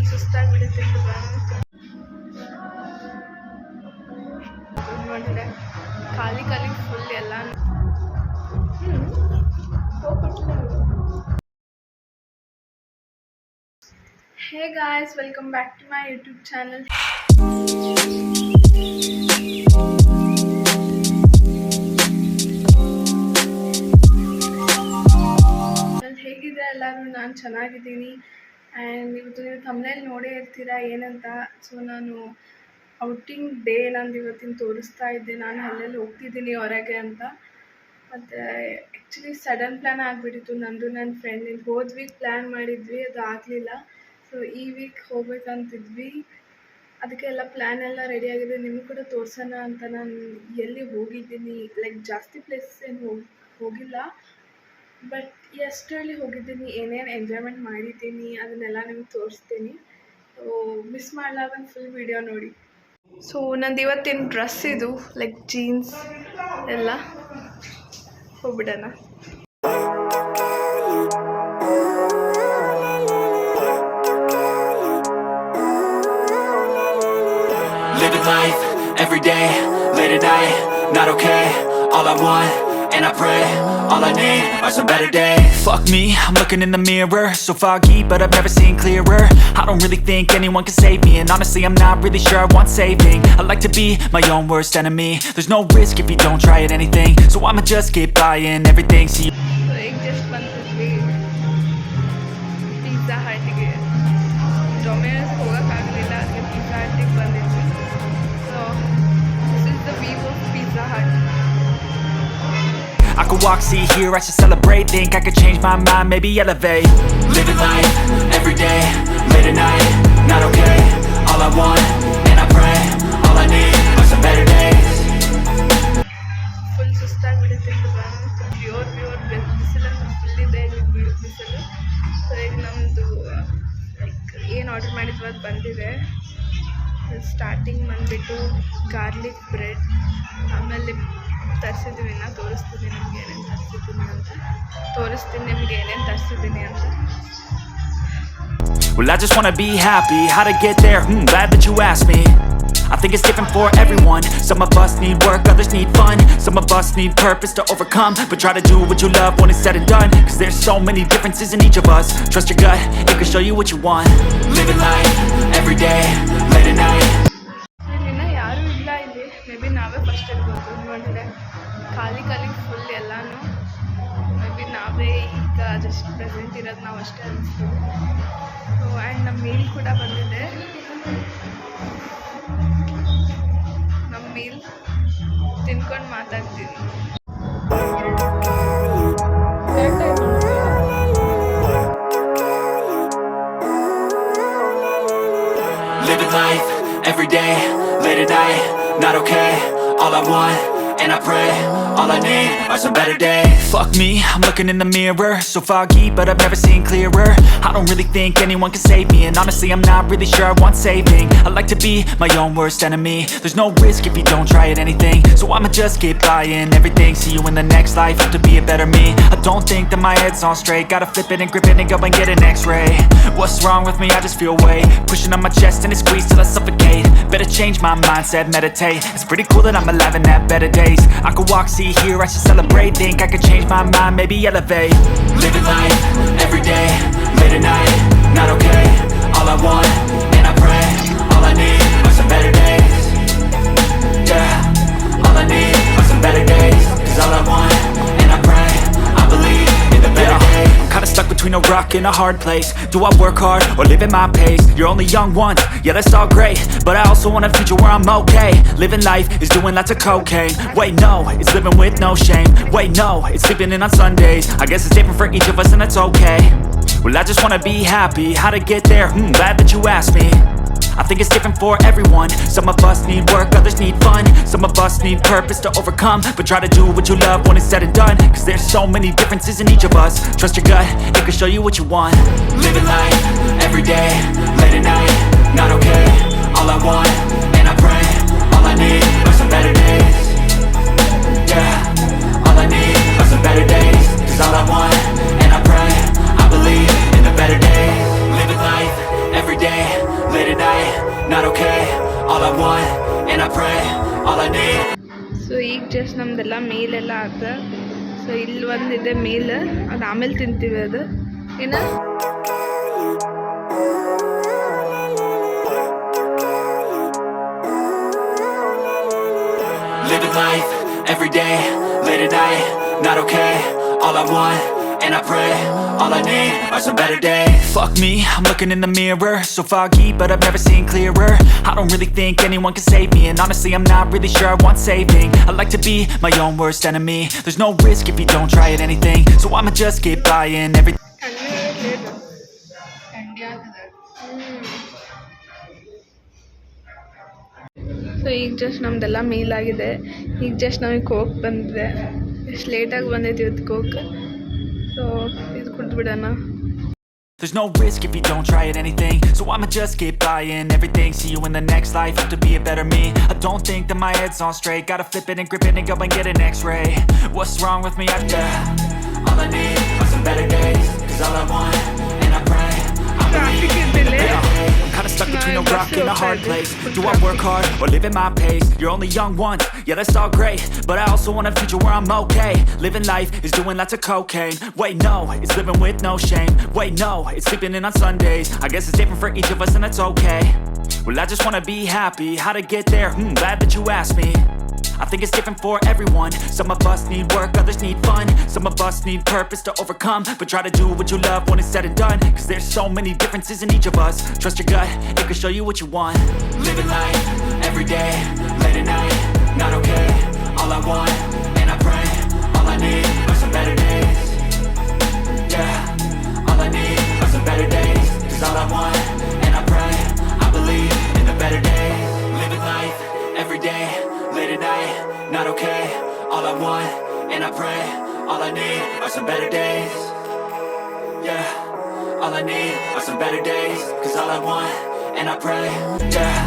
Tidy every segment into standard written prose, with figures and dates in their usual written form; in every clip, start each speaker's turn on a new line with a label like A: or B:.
A: Full ಸುಸ್ತಾಗ್ಬಿಡುತ್ತೆ ನೋಡಿದ್ರೆ ಖಾಲಿ ಖಾಲಿ ಫುಲ್ ಎಲ್ಲ Hey guys, welcome back to my YouTube channel. ಹೇಗಿದೆ ಎಲ್ಲರೂ? ನಾನು ಚೆನ್ನಾಗಿದ್ದೀನಿ. ಆ್ಯಂಡ್ ಇವತ್ತು ನೀವು ಥಂಬ್ನೇಲ್ ನೋಡೇ ಇರ್ತೀರಾ ಏನಂತ. ಸೊ ನಾನು ಔಟಿಂಗ್ ಡೇ ನಂದು ಇವತ್ತಿನ ತೋರಿಸ್ತಾ ಇದ್ದೆ, ನಾನು ಅಲ್ಲೆಲ್ಲಿ ಹೋಗ್ತಿದ್ದೀನಿ ಹೊರಗೆ ಅಂತ. ಮತ್ತು ಆ್ಯಕ್ಚುಲಿ ಸಡನ್ ಪ್ಲ್ಯಾನ್ ಆಗಿಬಿಟ್ಟಿತ್ತು ನಂದು ನನ್ನ ಫ್ರೆಂಡಿಂದು. ಹೋದ ವೀಕ್ ಪ್ಲ್ಯಾನ್ ಮಾಡಿದ್ವಿ, ಅದು ಆಗಲಿಲ್ಲ. ಸೊ ಈ ವೀಕ್ ಹೋಗ್ಬೇಕಂತಿದ್ವಿ, ಅದಕ್ಕೆ ಎಲ್ಲ ಪ್ಲ್ಯಾನ್ ಎಲ್ಲ ರೆಡಿ ಆಗಿದೆ. ನಿಮಗೂ ಕೂಡ ತೋರಿಸೋಣ ಅಂತ ನಾನು ಎಲ್ಲಿ ಹೋಗಿದ್ದೀನಿ. ಲೈಕ್ ಜಾಸ್ತಿ ಪ್ಲೇಸಸ್ ಏನು ಹೋಗಿಲ್ಲ, ಬಟ್ ಎಷ್ಟರಲ್ಲಿ ಹೋಗಿದ್ದೀನಿ, ಏನೇನು ಎಂಜಾಯ್ಮೆಂಟ್ ಮಾಡಿದ್ದೀನಿ ಅದನ್ನೆಲ್ಲ ನಿಮ್ಗೆ ತೋರಿಸ್ತೀನಿ. ಸೊ ಮಿಸ್ ಮಾಡಲಾರ್ದಂಗೆ ಫುಲ್ ವಿಡಿಯೋ ನೋಡಿ. ಸೊ ನಂದು ಇವತ್ತಿನ ಡ್ರೆಸ್ ಇದು, ಲೈಕ್ ಜೀನ್ಸ್ ಎಲ್ಲ. ಹೋಗ್ಬಿಡೋಣ.
B: Living life, every day, late at night, not okay. All I want, and I pray, all I need are some better days. Fuck me, I'm looking in the mirror, so foggy, but I've never seen clearer. I don't really think anyone can save me, and honestly I'm not really sure I want saving. I like to be my own worst enemy. There's no risk if you don't try at anything, so I'ma just keep buying everything. See you.
A: So ek just ಬಂದಿದ್ವಿ pizza ಹಟ್ಗೆ. Domino's ಹೋಗೋಕ್ಕಾಗಲಿಲ್ಲ, ಅದಕ್ಕೆ pizza ಹಟ್ಟಿಗೆ ಬಂದಿದ್ವಿ. So this is the view of pizza hut.
B: I could walk, see, hear, I should celebrate. Think I could change my mind, maybe elevate. Living life, every day, late at night, not okay. All I want, and I pray, all I need are some better days.
A: Full ಸುಸ್ತಾಗ್ಬಿಡುತ್ತೆ pure ಬಿಸಿಲಂತೂ full ಇದೆ ಇಲ್ಲಿ ಬಿಸಿಲು. So ಈಗ ನಮ್ಮದು like ಏನು order ಮಾಡಿದ್ವಿ ಅದು ಬಂದಿದೆ. ಸ್ಟಾರ್ಟಿಂಗ್ ಬಂದುಬಿಟ್ಟು ಗಾರ್ಲಿಕ್ ಬ್ರೆಡ್, ಆಮೇಲೆ ತರಿಸಿದ್ದೀವಿ. ನಾ ತೋರಿಸ್ತೀನಿ ನಿಮ್ಗೆ ಏನೇನು ತರಿಸಿದ್ದೀನಿ ಅಂತ.
B: Well, I just wanna be happy, how to get there, glad that you asked me. I think it's different for everyone. Some of us need work, others need fun. Some of us need purpose to overcome, but try to do what you love when it's said and done. Cause there's so many differences in each of us. Trust your gut, it can show you what you want. Living life, every day, late at night.
A: ಇನ್ನು ಯಾರೂ ಇಲ್ಲ ಇಲ್ಲಿ, may be ನಾವೇ first ಇರ್ಬೋದು. ನೋಡಿದ್ರೆ ಖಾಲಿ ಖಾಲಿ full ಎಲ್ಲನೂ. ಮೇ ಬಿ ನಾವೇ ಈಗ ಜಸ್ಟ್ ಪ್ರೆಸೆಂಟ್ ಇರೋದು ನಾವು ಅಷ್ಟೇ ಅನಿಸ್ತೀವಿ. ಸೊ ಆ್ಯಂಡ್ ನಮ್ಮ ಮೀಲ್ ಕೂಡ ಬಂದಿದೆ. ನಮ್ಮ ಮೀಲ್ ತಿನ್ಕೊಂಡು ಮಾತಾಡ್ತೀನಿ.
B: Living life, every day, late at night, not okay. All I want, and I pray, all I need are some better days. Fuck me, I'm looking in the mirror, so foggy, but I've never seen clearer. I don't really think anyone can save me, and honestly I'm not really sure I want saving. I like to be my own worst enemy. There's no risk if you don't try at anything, so I'ma just keep buying everything. See you in the next life, have to be a better me. I don't think that my head's on straight, gotta flip it and grip it and go and get an x-ray. What's wrong with me? I just feel weight pushing on my chest and it squeezes till I suffocate. Better change my mindset, meditate. It's pretty cool that I'm alive and have better days. I could walk, see, hear, I should celebrate. Think I could change my mind, maybe elevate. Living life, every day, late at night, not okay. All I want, and I pray, all I need are some better days. Yeah, all I need are some better days. Cause all I want, and I pray, I believe in the better days. I'm kinda stuck between a rock and a hard place. Do I work hard or live at my pace? You're only young once, yeah that's all great, but I also want a future where I'm okay. Living life is doing lots of cocaine. Wait no, it's living with no shame. Wait no, it's sleeping in on Sundays. I guess it's different for each of us and that's okay. Well I just wanna be happy, how to get there, glad that you asked me. I think it's different for everyone. Some of us need work, others need fun. Some of us need purpose to overcome, but try to do what you love when it's said and done. Cause there's so many differences in each of us. Trust your gut, it can show you what you want. Living life, every day, late at night, not okay. All I want, and I pray, all I need are some better days. Yeah, all I need are some better days. Cause all I want, and I pray, I believe in the better days. Living life, every day,
A: just ನಮ್ದೆಲ್ಲ ಮೇಲೆಲ್ಲ ಆತ. So ಇಲ್ಲಿ ಒಂದಿದೆ ಮೇಲ್, ಅದು ಆಮೇಲೆ ತಿಂತೀವಿ. ಅದು ಏನ
B: Living life, every day, late at night, not okay. All I want, and I pray, all I need are some better days. Fuck me, I'm looking in the mirror, so foggy, but I've never seen clearer. I don't really think anyone can save me, and honestly I'm not really sure I want saving. I like to be my own worst enemy. There's no risk if you don't try at anything, so I'ma just keep buying everything.
A: So ಈಗ just ನಮ್ದೆಲ್ಲ meal ಆಗಿದೆ. ಈಗ just ನಮಗೆ coke ಬಂದಿದೆ. ಎಷ್ಟು ಲೇಟಾಗಿ ಬಂದೈತಿ ಇವತ್ತು ಕೋಕ್. ಸೊ ಇದು ಕುಡ್ದು ಬಿಡೋಣ.
B: There's no risk if you don't try at anything, so I'ma just keep buying everything. See you in the next life, have to be a better me. I don't think that my head's on straight, gotta flip it and grip it and go and get an x-ray. What's wrong with me? All I need are some better days, cause all I want, and I pray, I believe in the better days. I'm kinda stuck between a rock and a hard place. Do I work hard or live at my pace? You're only young once, yeah that's all great, but I also want a future where I'm okay. Living life is doing lots of cocaine. Wait no, it's living with no shame. Wait no, it's sleeping in on Sundays. I guess it's different for each of us and that's okay. Well I just wanna be happy, how to get there? Glad that you asked me. I think it's different for everyone. Some of us need work, others need fun. Some of us need purpose to overcome, but try to do what you love when it's said and done, cause there's so many differences in each of us. Trust your gut, it can show you what you want. Living life, every day, late at night, not okay. All I want, and I pray, all I need are some better days. Yeah, all I need are some better days, cause all I want, and I pray, I believe in the better days. Living life, every day, late at night, not okay. All I want, and I pray, all I need are some better days. Yeah, all I need are some better days, cause all I want, and I pray. Yeah,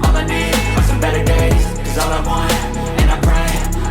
B: all I need are some better days, cause all I want, and I pray,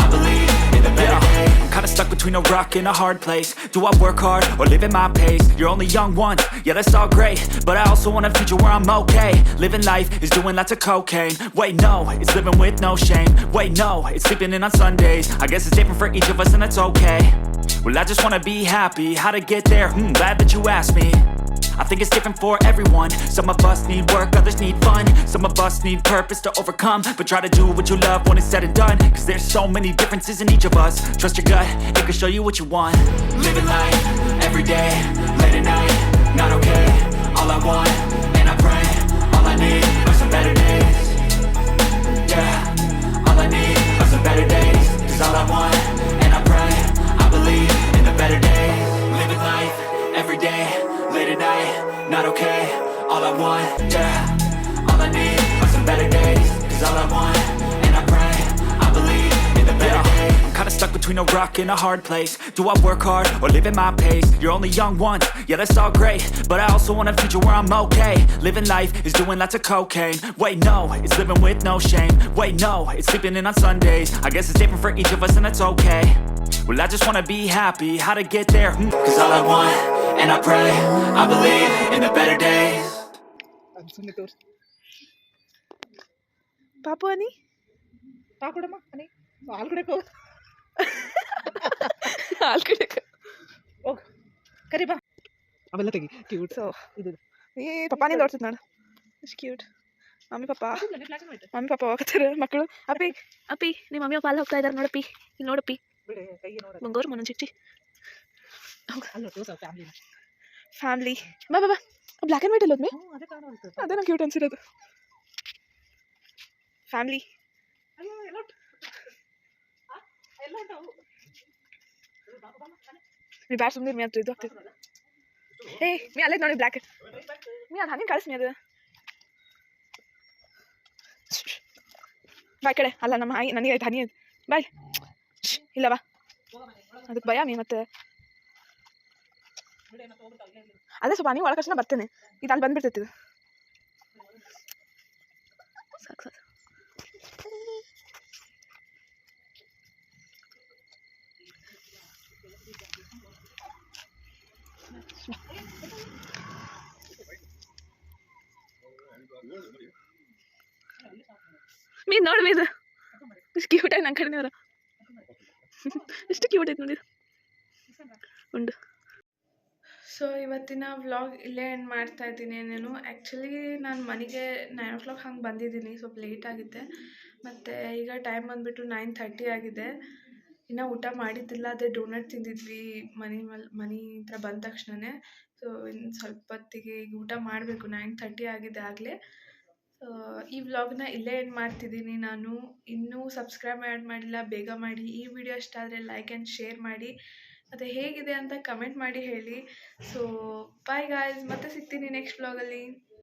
B: I believe in the better days. I'm kinda stuck between a rock and a hard place. Do I work hard or live at my pace? You're only young once, yeah that's all great, but I also want a future where I'm okay. Living life is doing lots of cocaine. Wait no, it's living with no shame. Wait no, it's sleeping in on Sundays. I guess it's different for each of us and that's okay. Well I just wanna be happy, how to get there? Glad that you asked me. I think it's different for everyone. Some of us need work, others need fun. Some of us need purpose to overcome, but try to do what you love when it's said and done, cause there's so many differences in each of us. Trust your gut, it can show you what you want. Living life, every day, late at night, not okay. All I want, and I pray, all I need are some better days. Yeah, all I need are some better days, cause all I want, and I pray, I believe in the better days. Living life, every day, late at night, not okay. All I want, yeah, all I need are some better days, cause all I want, and I pray, I believe in the better days. I'm kinda stuck between a rock and a hard place. Do I work hard or live at my pace? You're only young once, yeah that's all great, but I also want a future where I'm okay. Living life is doing lots of cocaine. Wait no, it's living with no shame. Wait no, it's sleeping in on Sundays. I guess it's different for each of us and that's okay. Well I just wanna be happy, how to get there? Cause all I want, and I pray, I believe in the better days.
A: ಪಾಪು ಅನಿ
C: ಕೊಡಮ್ಮ ಅನಿ ಹಾಲು ಕುಡಿಯಕ್ಕೆ ಹೋಗು
A: ಹಾಲು ಕುಡಿಯಕ್ಕೆ
C: ಹೋಗು ಕರಿ ಬಾ ಅವೆಲ್ಲ ತೆಗಿ ಕ್ಯೂಟ್
A: ಸೊ
C: ಇದು
A: ಏ ಪಪ್ಪ ನಿಂದ ಓಡ್ತದ ನೋಡು ಇಷ್ಟು ಕ್ಯೂಟ್. ಮಮ್ಮಿ ಪಪ್ಪ ಹೋಗ್ತಾರೆ ಮಕ್ಕಳು. ಅಪ್ಪಿ ಅಪ್ಪಿ ನಿಮ್ಮ ಮಮ್ಮಿ ಪಪ್ಪ ಅಲ್ಲಿ ಹೋಗ್ತಾ ಇದ್ದಾರೆ ನೋಡಪ್ಪಿ, ಇಲ್ಲಿ ನೋಡಪ್ಪಿ
C: ಬಿಡೆ ಕೈಗೆ ನೋಡ
A: ಬಂಗೋರು ಮನೊಂದು ಚಿಚ್ಚಿ
C: ಅಲ್ಲ ತೋರ್ಸ ಫ್ಯಾಮಿಲಿ
A: ಫ್ಯಾಮಿಲಿ. ಬಾ ಬಾ ಬಾ ಬ್ಲ್ಯಾಕ್ ಆ್ಯಂಡ್ ವೈಟ್ ಅಲ್ಲೋದ್ಮಿ
C: ಅದೇ ಕಾಣ
A: ಅದೇ ನಂಗೆ ಕ್ಯೂಟ್ ಅನ್ಸಿರೋದು. ಫ್ಯಾಮಿಲಿ
C: ಅಯ್ಯೋ ಎಲ್ಲ ಎಲ್ಲ ಉಂಟು
A: ನೀ ಬ್ಯಾಡ್ ಸುಮ್ಮನೆ ಮೀ ಅದು ಇದು ಆಗ್ತದೆ. ಏ ಮೀ ಅಲ್ಲೇ ನೋಡಿ ಬ್ಲ್ಯಾಕ್ ಮೀ ಅದು ಹನಿ ಕಳಿಸ್ಮಿ ಅದು ಬಾಯ್ ಕಡೆ ಅಲ್ಲ ನಮ್ಮ ಆಯಿ ನನಗೆ ಆಯ್ತು ಹನಿ ಅದು ಬಾಯ್ ಇಲ್ಲ ಬಾ ಅದಕ್ಕೆ ಭಯ ಮೀ ಮತ್ತೆ ಅದೇ ಸ್ವಲ್ಪ ಹನಿ ಒಳಗೆ ಕಷ್ಟ ಬರ್ತೇನೆ. ಇದು ಅಲ್ಲಿ ಬಂದ್ಬಿಡ್ತೈತಿ ಇದು ಸಾಕು ಸಾಕು. ಮೀನು ನೋಡಿ ಮೀನು ಇಷ್ಟು ಕ್ಯೂಟಾಗಿ ನನ್ನ ಕಡೆನೇ ಅವರ ಎಷ್ಟು ಕ್ಯೂಟ್ ಐತೆ ನೋಡಿ ಉಂಡು. ಸೊ ಇವತ್ತಿನ ವ್ಲಾಗ್ ಇಲ್ಲೇ ಎಂಡ್ ಮಾಡ್ತಾ ಇದ್ದೀನಿ. ನಾನು ಆ್ಯಕ್ಚುಲಿ ನಾನು ಮನೆಗೆ 9 o'clock ಹಂಗೆ ಬಂದಿದ್ದೀನಿ, ಸ್ವಲ್ಪ ಲೇಟ್ ಆಗಿದೆ. ಮತ್ತು ಈಗ ಟೈಮ್ ಬಂದುಬಿಟ್ಟು 9:30 ಆಗಿದೆ. ಇನ್ನೂ ಊಟ ಮಾಡಿದ್ದಿಲ್ಲ, ಅದೇ ಡೋನಟ್ ತಿಂದಿದ್ವಿ ಮನೆ ಹತ್ರ ಬಂದ ತಕ್ಷಣವೇ. ಸೊ ಇನ್ನು ಸ್ವಲ್ಪ ಹೊತ್ತಿಗೆ ಈಗ ಊಟ ಮಾಡಬೇಕು. 9:30 ಆಗಿದೆ ಆಗಲೇ. ಈ ವ್ಲಾಗ್ನ ಇಲ್ಲೇ ಎಂಡ್ ಮಾಡ್ತಿದ್ದೀನಿ ನಾನು. ಇನ್ನೂ ಸಬ್ಸ್ಕ್ರೈಬ್ ಮಾಡಿಲ್ಲ, ಬೇಗ ಮಾಡಿ. ಈ ವಿಡಿಯೋ ಇಷ್ಟ ಆದರೆ ಲೈಕ್ ಆ್ಯಂಡ್ ಶೇರ್ ಮಾಡಿ, ಮತ್ತು ಹೇಗಿದೆ ಅಂತ ಕಮೆಂಟ್ ಮಾಡಿ ಹೇಳಿ. ಸೊ ಬಾಯ್ ಗಾಯ್ಸ್, ಮತ್ತೆ ಸಿಗ್ತೀನಿ ನೆಕ್ಸ್ಟ್ ವ್ಲಾಗಲ್ಲಿ.